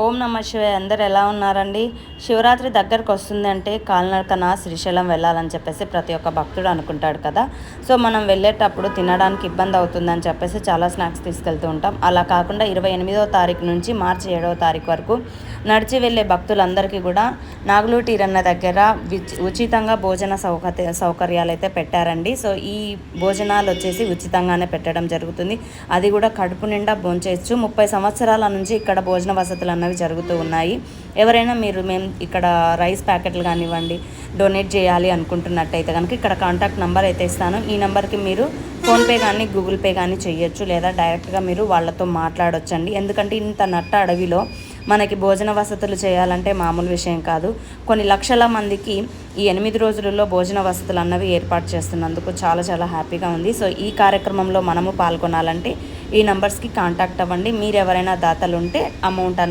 ఓం నమ శివాయ. అందరు ఎలా ఉన్నారండి? శివరాత్రి దగ్గరకు వస్తుందంటే కాలినడకన శ్రీశైలం వెళ్ళాలని చెప్పేసి ప్రతి ఒక్క భక్తుడు అనుకుంటాడు కదా. సో మనం వెళ్ళేటప్పుడు తినడానికి ఇబ్బంది అవుతుందని చెప్పేసి చాలా స్నాక్స్ తీసుకెళ్తూ ఉంటాం. అలా కాకుండా 28వ తారీఖు నుంచి మార్చి 7వ తారీఖు వరకు నడిచి వెళ్ళే భక్తులందరికీ కూడా నాగులూటి ఈరన్న దగ్గర ఉచితంగా భోజన సౌకర్యాలు అయితే పెట్టారండి. సో ఈ భోజనాలు వచ్చేసి ఉచితంగానే పెట్టడం జరుగుతుంది. అది కూడా కడుపు నిండా భోంచేయచ్చు. 30 సంవత్సరాల నుంచి ఇక్కడ భోజన వసతులు అన్నవి జరుగుతూ ఉన్నాయి. ఎవరైనా మేము ఇక్కడ రైస్ ప్యాకెట్లు కానివ్వండి డొనేట్ చేయాలి అనుకుంటున్నట్టయితే కనుక ఇక్కడ కాంటాక్ట్ నెంబర్ అయితే ఇస్తాను. ఈ నెంబర్కి మీరు ఫోన్పే కానీ గూగుల్ పే కానీ చేయొచ్చు, లేదా డైరెక్ట్గా మీరు వాళ్ళతో మాట్లాడొచ్చండి. ఎందుకంటే ఇంత నట్ట అడవిలో మనకి భోజన వసతులు చేయాలంటే మామూలు విషయం కాదు. కొన్ని లక్షల మందికి ఈ 8 రోజులలో భోజన వసతులు అన్నవి ఏర్పాటు చేస్తున్నందుకు చాలా చాలా హ్యాపీగా ఉంది. సో ఈ కార్యక్రమంలో మనము పాల్గొనాలంటే ఈ నంబర్స్కి కాంటాక్ట్ అవ్వండి. మీరు ఎవరైనా దాతలు ఉంటే అమౌంట్